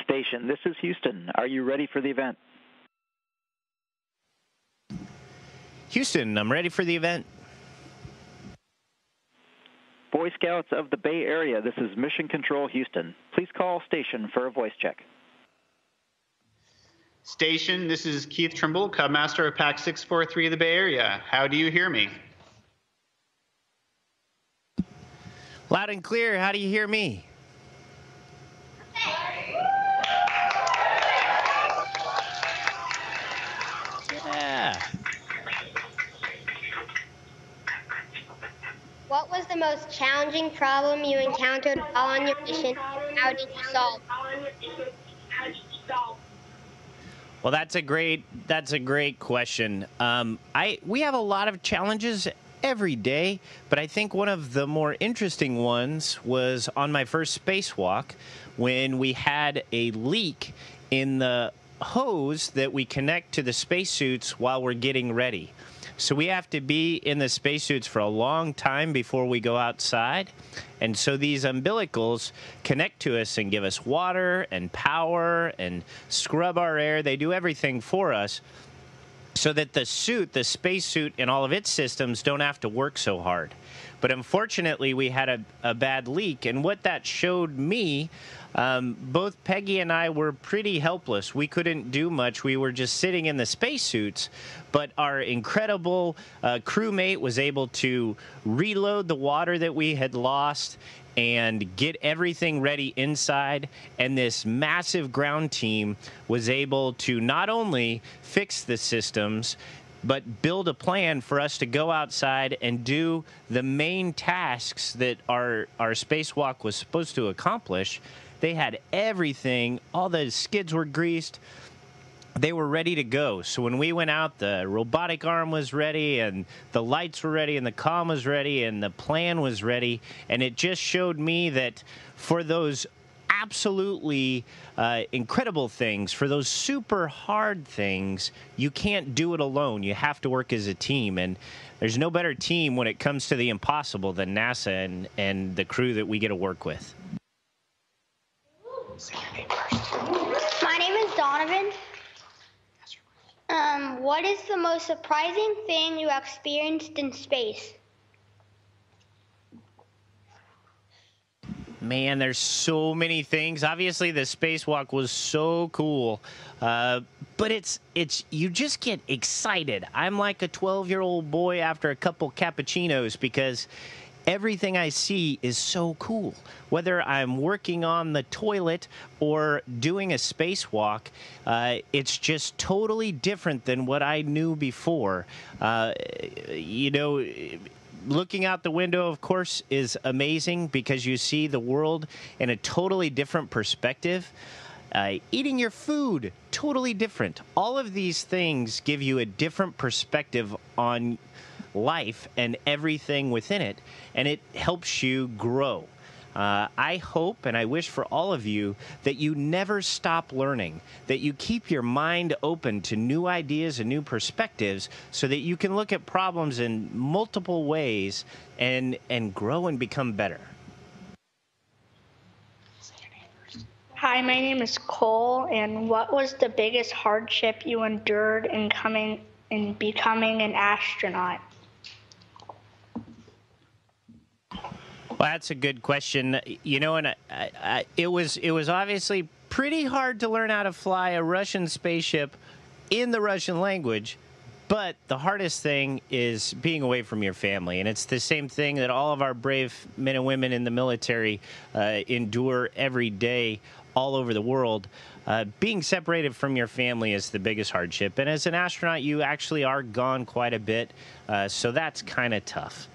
Station, this is Houston. Are you ready for the event? Houston, I'm ready for the event. Boy Scouts of the Bay Area, this is Mission Control Houston. Please call station for a voice check. Station, this is Keith Trimble, Cub Master of Pack 643 of the Bay Area. How do you hear me? Loud and clear. How do you hear me? Yeah. What was the most challenging problem you encountered while on your mission, and how did you solve? Well, that's a great question. We have a lot of challenges every day, but I think one of the more interesting ones was on my first spacewalk when we had a leak in the hose that we connect to the spacesuits while we're getting ready. So we have to be in the spacesuits for a long time before we go outside. And so these umbilicals connect to us and give us water and power and scrub our air. They do everything for us so that the spacesuit and all of its systems don't have to work so hard. But unfortunately, we had a bad leak. And what that showed me, both Peggy and I were pretty helpless. We couldn't do much. We were just sitting in the spacesuits. But our incredible crewmate was able to reload the water that we had lost and get everything ready inside. And this massive ground team was able to not only fix the systems, but build a plan for us to go outside and do the main tasks that our spacewalk was supposed to accomplish. They had everything. All the skids were greased. They were ready to go. So when we went out, the robotic arm was ready, and the lights were ready, and the comm was ready, and the plan was ready. And it just showed me that for those absolutely incredible things, for those super hard things, you can't do it alone. You have to work as a team. And there's no better team when it comes to the impossible than NASA and the crew that we get to work with. Say your name first. My name is Donovan. What is the most surprising thing you experienced in space? Man, there's so many things. Obviously, the spacewalk was so cool, but it's you just get excited. I'm like a 12-year-old boy after a couple cappuccinos because everything I see is so cool. Whether I'm working on the toilet or doing a spacewalk, it's just totally different than what I knew before. Looking out the window, of course, is amazing because you see the world in a totally different perspective. Eating your food, totally different. All of these things give you a different perspective on life and everything within it, and it helps you grow. I hope and I wish for all of you that you never stop learning, that you keep your mind open to new ideas and new perspectives so that you can look at problems in multiple ways and grow and become better. Hi, my name is Cole, and what was the biggest hardship you endured in becoming an astronaut? Well, that's a good question. And it was obviously pretty hard to learn how to fly a Russian spaceship in the Russian language, but the hardest thing is being away from your family. And it's the same thing that all of our brave men and women in the military endure every day all over the world. Being separated from your family is the biggest hardship. And as an astronaut, you actually are gone quite a bit, so that's kind of tough.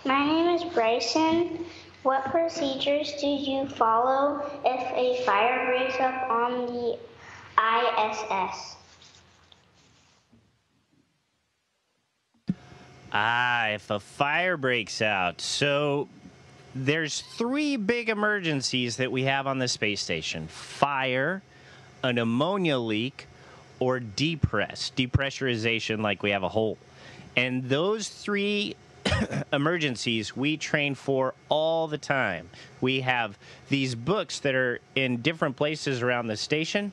My name is Bryson. What procedures do you follow if a fire breaks up on the ISS? If a fire breaks out. So there's 3 big emergencies that we have on the space station: fire, an ammonia leak, or depressurization, like we have a hole. And those 3 emergencies we train for all the time. We have these books that are in different places around the station,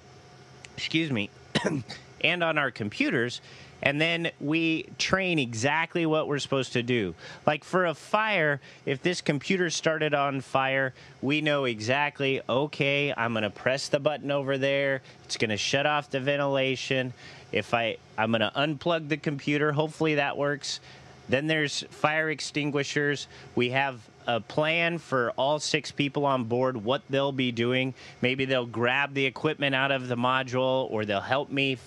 and on our computers, and then we train exactly what we're supposed to do. Like for a fire, if this computer started on fire, we know exactly, okay, I'm going to press the button over there. It's going to shut off the ventilation. If I'm going to unplug the computer, hopefully that works. Then there's fire extinguishers. We have a plan for all 6 people on board, what they'll be doing. Maybe they'll grab the equipment out of the module, or they'll help me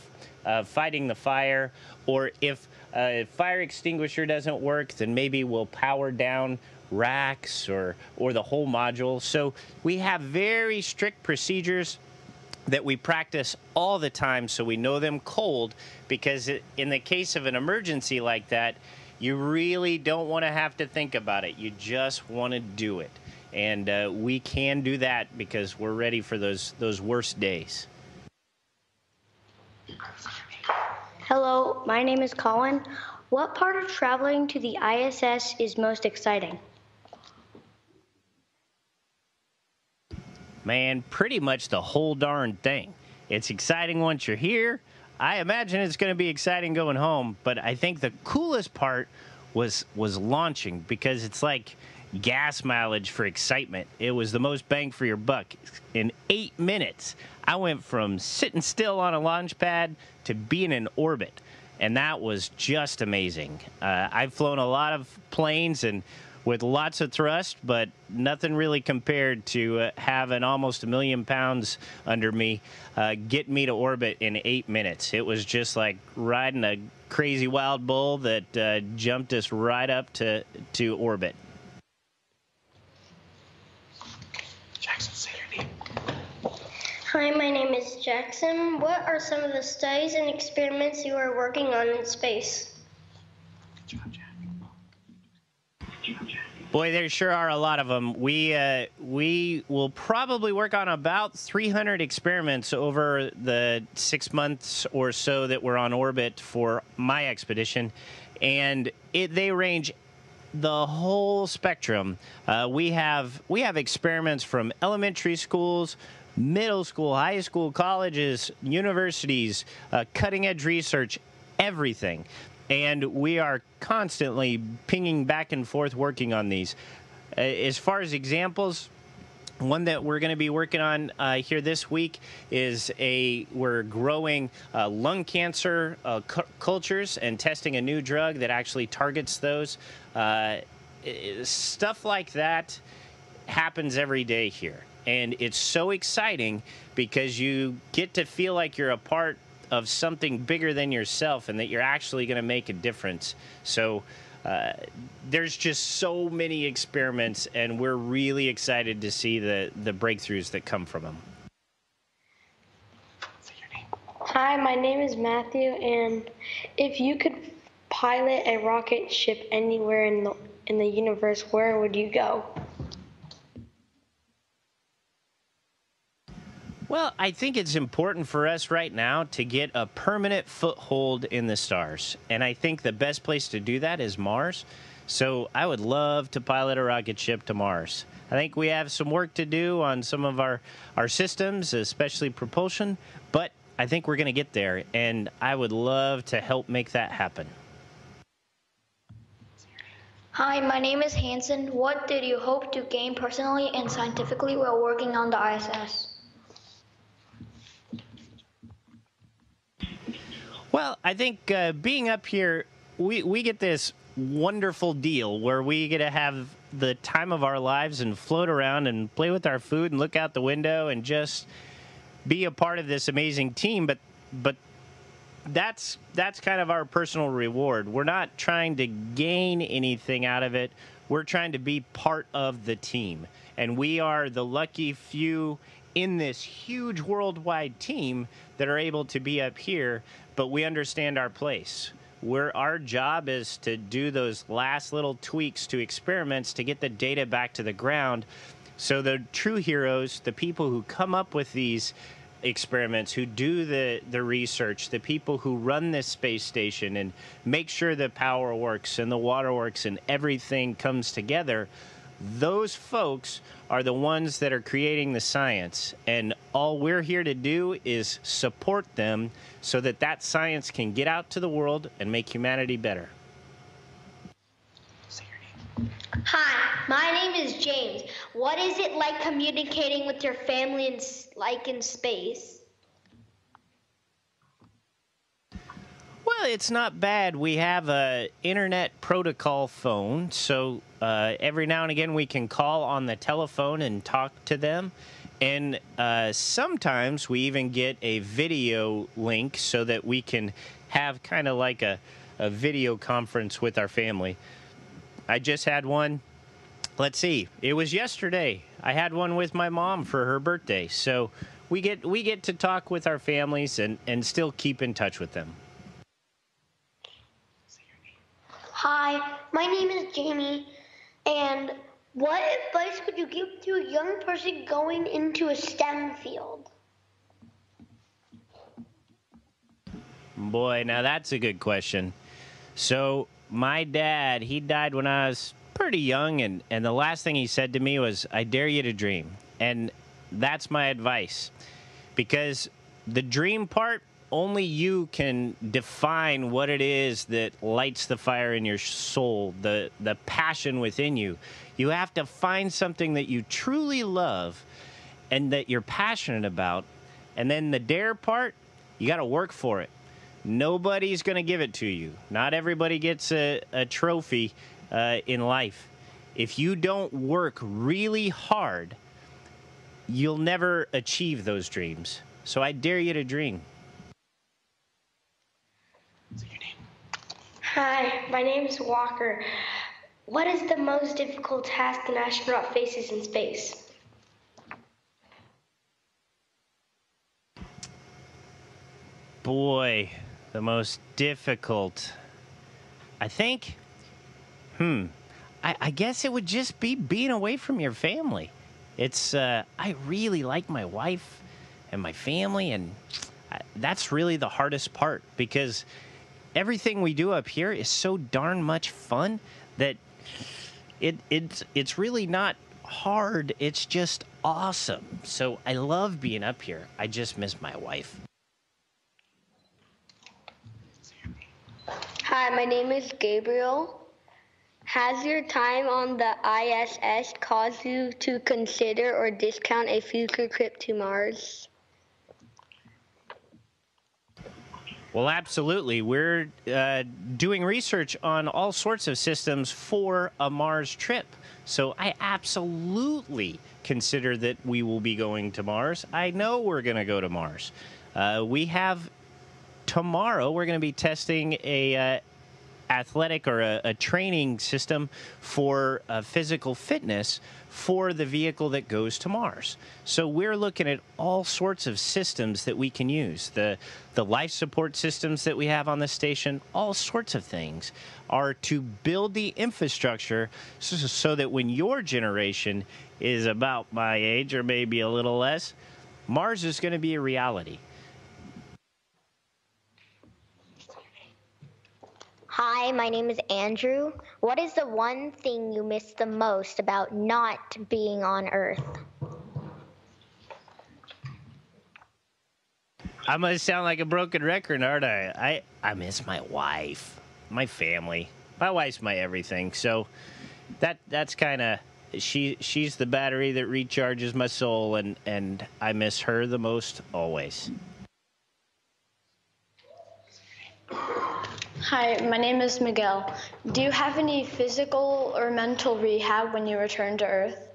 fighting the fire. Or if a fire extinguisher doesn't work, then maybe we'll power down racks or the whole module. So we have very strict procedures that we practice all the time, so we know them cold, because in the case of an emergency like that, you really don't want to have to think about it. You just want to do it. And we can do that because we're ready for those worst days. Hello, my name is Colin. What part of traveling to the ISS is most exciting? Man, pretty much the whole darn thing. It's exciting once you're here. I imagine it's going to be exciting going home, but I think the coolest part was launching, because it's like gas mileage for excitement. It was the most bang for your buck. In 8 minutes, I went from sitting still on a launch pad to being in orbit, and that was just amazing. I've flown a lot of planes and with lots of thrust, but nothing really compared to having almost 1 million pounds under me get me to orbit in 8 minutes. It was just like riding a crazy wild bull that jumped us right up to orbit. Jackson, say your name. Hi, my name is Jackson. What are some of the studies and experiments you are working on in space? Good job, Jack. Boy, there sure are a lot of them. We will probably work on about 300 experiments over the 6 months or so that we're on orbit for my expedition, and they range the whole spectrum. We have experiments from elementary schools, middle school, high school, colleges, universities, cutting-edge research, everything. And we are constantly pinging back and forth working on these. As far as examples, one that we're going to be working on here this week is we're growing lung cancer cultures and testing a new drug that actually targets those. Stuff like that happens every day here. And it's so exciting because you get to feel like you're a part of something bigger than yourself and that you're actually going to make a difference. So there's just so many experiments, and we're really excited to see the breakthroughs that come from them. Hi, my name is Matthew, and if you could pilot a rocket ship anywhere in the universe, where would you go? Well, I think it's important for us right now to get a permanent foothold in the stars. And I think the best place to do that is Mars. So I would love to pilot a rocket ship to Mars. I think we have some work to do on some of our systems, especially propulsion. But I think we're going to get there. And I would love to help make that happen. Hi, my name is Hanson. What did you hope to gain personally and scientifically while working on the ISS? Well, I think being up here, we get this wonderful deal where we get to have the time of our lives and float around and play with our food and look out the window and just be a part of this amazing team. But that's kind of our personal reward. We're not trying to gain anything out of it. We're trying to be part of the team. And we are the lucky few in this huge worldwide team that are able to be up here, but we understand our place. Our job is to do those last little tweaks to experiments to get the data back to the ground. So the true heroes, the people who come up with these experiments, who do the research, the people who run this space station and make sure the power works and the water works and everything comes together, those folks are the ones that are creating the science. And all we're here to do is support them so that that science can get out to the world and make humanity better. Hi, my name is James. What is it like communicating with your family in space? Well, it's not bad. We have a internet protocol phone, so every now and again we can call on the telephone and talk to them. And sometimes we even get a video link so that we can have kind of like a video conference with our family. I just had one. Let's see. It was yesterday. I had one with my mom for her birthday. So we get to talk with our families and still keep in touch with them. Hi, my name is Jamie. And what advice would you give to a young person going into a STEM field? Boy, now that's a good question. So my dad, he died when I was pretty young, and the last thing he said to me was, I dare you to dream. And that's my advice. Because the dream part, only you can define what it is that lights the fire in your soul, the passion within you. You have to find something that you truly love and that you're passionate about. And then the dare part, you got to work for it. Nobody's going to give it to you. Not everybody gets a trophy in life. If you don't work really hard, you'll never achieve those dreams. So I dare you to dream. Hi, my name is Walker. What is the most difficult task an astronaut faces in space? Boy, the most difficult, I think, I guess it would just be being away from your family. It's, I really like my wife and my family, and that's really the hardest part, because everything we do up here is so darn much fun that it's really not hard. It's just awesome. So I love being up here. I just miss my wife. Hi, my name is Gabriel. Has your time on the ISS caused you to consider or discount a future trip to Mars? Well, absolutely. We're doing research on all sorts of systems for a Mars trip. So I absolutely consider that we will be going to Mars. I know we're going to go to Mars. We have tomorrow, we're going to be testing a athletic or a training system for physical fitness for the vehicle that goes to Mars. So we're looking at all sorts of systems that we can use. The life support systems that we have on the station, all sorts of things are to build the infrastructure so that when your generation is about my age or maybe a little less, Mars is going to be a reality. Hi, my name is Andrew. What is the one thing you miss the most about not being on Earth? I'm going to sound like a broken record, aren't I? I miss my wife, my family. My wife's my everything. So that's kind of, she's the battery that recharges my soul, and I miss her the most always. Hi, my name is Miguel. Do you have any physical or mental rehab when you return to Earth?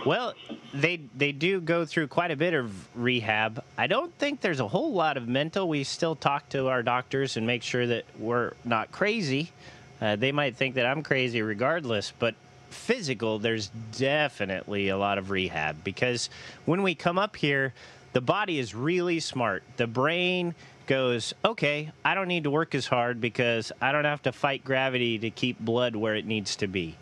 Well, they do go through quite a bit of rehab. I don't think there's a whole lot of mental. We still talk to our doctors and make sure that we're not crazy. They might think that I'm crazy regardless, but physical, there's definitely a lot of rehab, because when we come up here, the body is really smart. The brain goes, okay, I don't need to work as hard because I don't have to fight gravity to keep blood where it needs to be.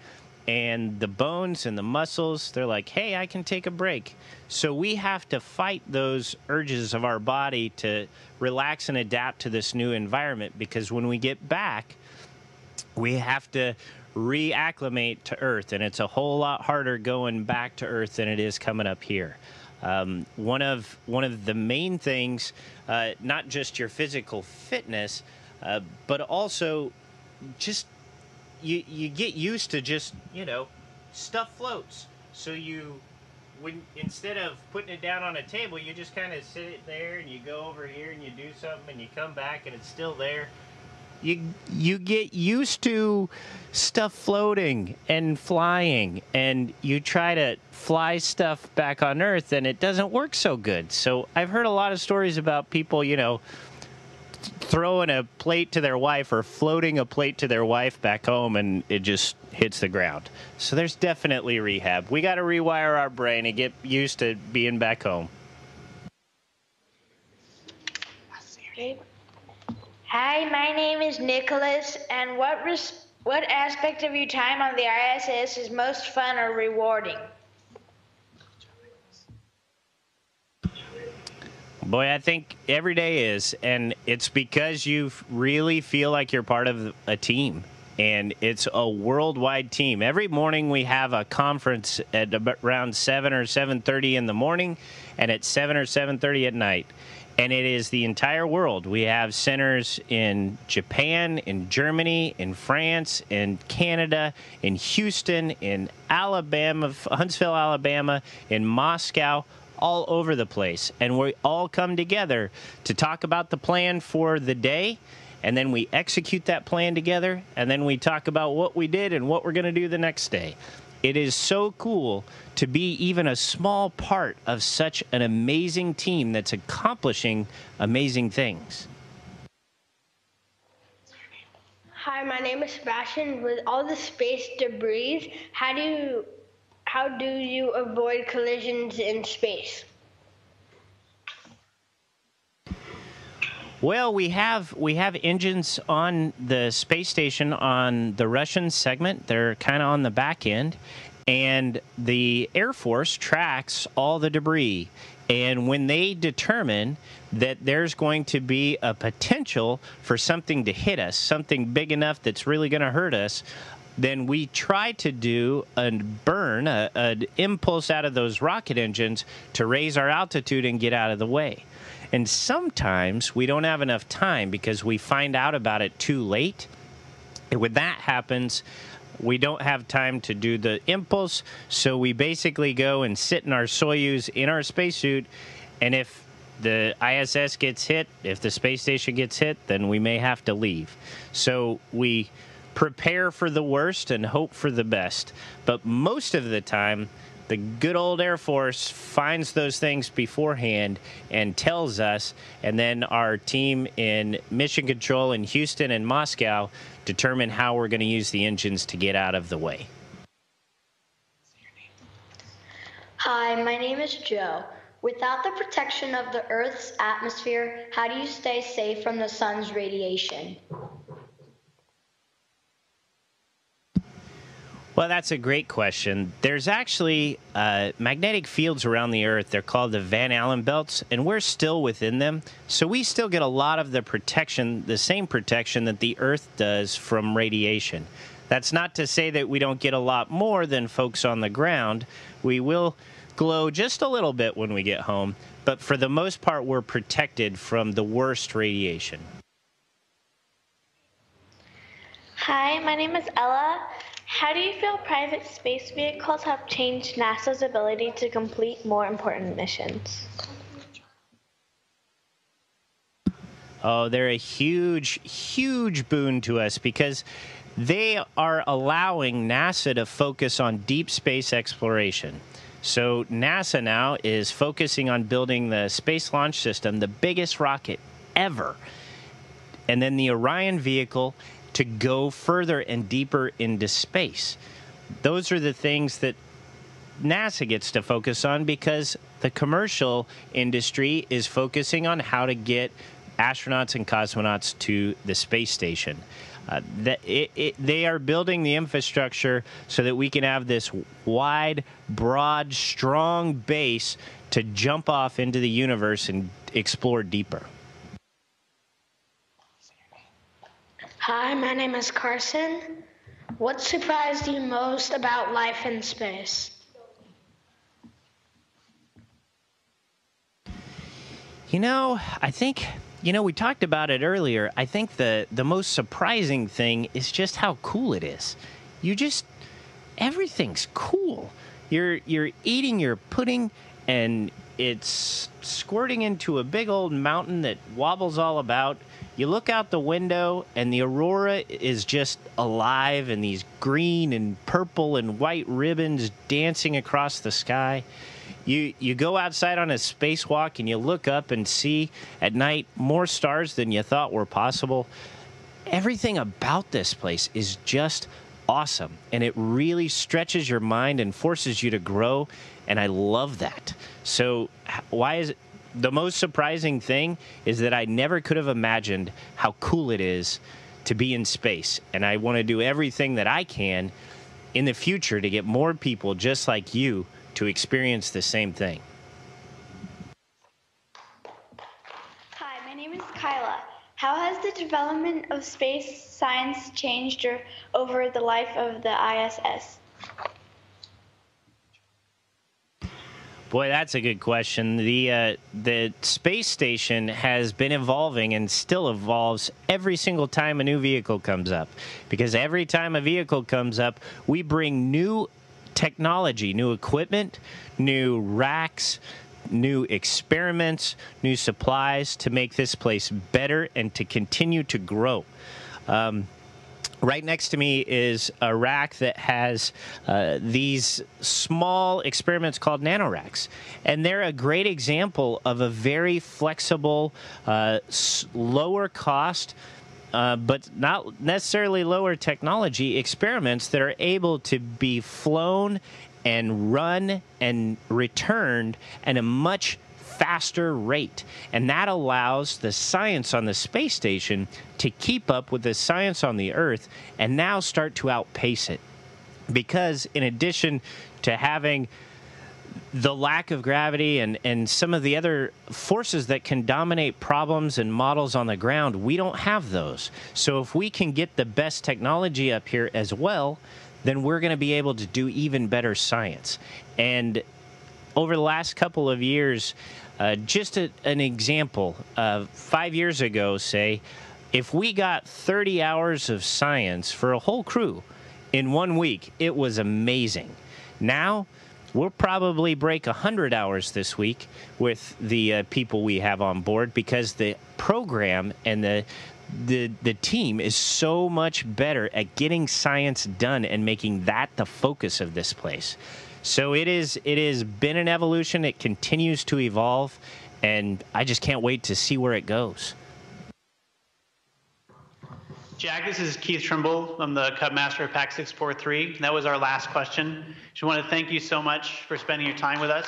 and the bones and the muscles, they're like, hey, I can take a break. So we have to fight those urges of our body to relax and adapt to this new environment, because when we get back, we have to reacclimate to Earth, and it's a whole lot harder going back to Earth than it is coming up here. One of the main things, not just your physical fitness, but also just you get used to just, stuff floats. So when instead of putting it down on a table, you just kind of sit it there, and you go over here and you do something, and you come back and it's still there. You get used to stuff floating and flying, and you try to fly stuff back on Earth, and it doesn't work so good. So I've heard a lot of stories about people, throwing a plate to their wife or floating a plate to their wife back home, and it just hits the ground. So there's definitely rehab. We got to rewire our brain and get used to being back home. Hi, my name is Nicholas, and what aspect of your time on the ISS is most fun or rewarding? Boy, I think every day is, and it's because you really feel like you're part of a team, and it's a worldwide team. Every morning we have a conference at around 7 or 7:30 in the morning, and at 7 or 7:30 at night. And it is the entire world. We have centers in Japan, in Germany, in France, in Canada, in Houston, in Alabama, Huntsville, Alabama, in Moscow, all over the place. And we all come together to talk about the plan for the day, and then we execute that plan together, and then we talk about what we did and what we're going to do the next day. It is so cool to be even a small part of such an amazing team that's accomplishing amazing things. Hi, my name is Sebastian. With all the space debris, how do you avoid collisions in space? Well, we have engines on the space station on the Russian segment. They're kind of on the back end, and the Air Force tracks all the debris. And when they determine that there's going to be a potential for something to hit us, something big enough that's really going to hurt us, then we try to do a burn, an impulse out of those rocket engines to raise our altitude and get out of the way. And sometimes we don't have enough time because we find out about it too late. And when that happens, we don't have time to do the impulse, so we basically go and sit in our Soyuz in our spacesuit, and if the ISS gets hit, if the space station gets hit, then we may have to leave. So we prepare for the worst and hope for the best. But most of the time, the good old Air Force finds those things beforehand and tells us, and then our team in Mission Control in Houston and Moscow determine how we're going to use the engines to get out of the way. Hi, my name is Joe. Without the protection of the Earth's atmosphere, how do you stay safe from the sun's radiation? Well, that's a great question. There's actually magnetic fields around the Earth. They're called the Van Allen belts, and we're still within them. So we still get a lot of the protection, the same protection that the Earth does from radiation. That's not to say that we don't get a lot more than folks on the ground. We will glow just a little bit when we get home, but for the most part, we're protected from the worst radiation. Hi, my name is Ella. How do you feel private space vehicles have changed NASA's ability to complete more important missions? Oh, they're a huge, huge boon to us because they are allowing NASA to focus on deep space exploration. So NASA now is focusing on building the Space Launch System, the biggest rocket ever, and then the Orion vehicle to go further and deeper into space. Those are the things that NASA gets to focus on because the commercial industry is focusing on how to get astronauts and cosmonauts to the space station. They are building the infrastructure so that we can have this wide, broad, strong base to jump off into the universe and explore deeper. Hi, my name is Carson. What surprised you most about life in space? I think, we talked about it earlier. I think the most surprising thing is just how cool it is. Everything's cool. You're eating your pudding, and it's squirting into a big old mountain that wobbles all about. You look out the window, and the aurora is just alive, and these green and purple and white ribbons dancing across the sky. You go outside on a spacewalk, and you look up and see at night more stars than you thought were possible. Everything about this place is just awesome, and it really stretches your mind and forces you to grow, and I love that. So why is it? The most surprising thing is that I never could have imagined how cool it is to be in space, and I want to do everything that I can in the future to get more people just like you to experience the same thing. Hi, my name is Kyla. How has the development of space science changed over the life of the ISS? Boy, that's a good question. The space station has been evolving and still evolves every single time a new vehicle comes up. Because every time a vehicle comes up, we bring new technology, new equipment, new racks, new experiments, new supplies to make this place better and to continue to grow. Right next to me is a rack that has these small experiments called nanoracks. And they're a great example of a very flexible, lower cost, but not necessarily lower technology experiments that are able to be flown and run and returned at a much faster rate. And that allows the science on the space station to keep up with the science on the Earth and now start to outpace it. Because in addition to having the lack of gravity and some of the other forces that can dominate problems and models on the ground, we don't have those. So if we can get the best technology up here as well, then we're going to be able to do even better science. And over the last couple of years, just an example, 5 years ago, say, if we got 30 hours of science for a whole crew in 1 week, it was amazing. Now, we'll probably break 100 hours this week with the people we have on board because the program and the team is so much better at getting science done and making that the focus of this place. So it has been an evolution. It continues to evolve, and I just can't wait to see where it goes. Jack, this is Keith Trimble. I'm the Cub Master of Pack 643. That was our last question. Just want to thank you so much for spending your time with us.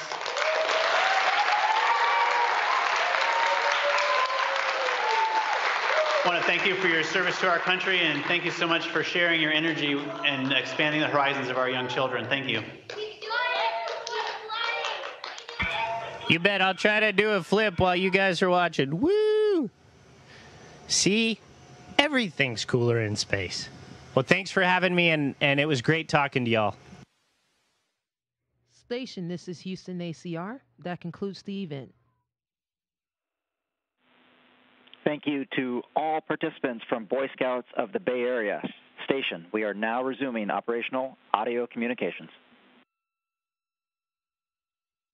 I want to thank you for your service to our country, and thank you so much for sharing your energy and expanding the horizons of our young children. Thank you. You bet. I'll try to do a flip while you guys are watching. Woo! See? Everything's cooler in space. Well, thanks for having me, and it was great talking to y'all. Station, this is Houston ACR. That concludes the event. Thank you to all participants from Boy Scouts of the Bay Area. Station, we are now resuming operational audio communications.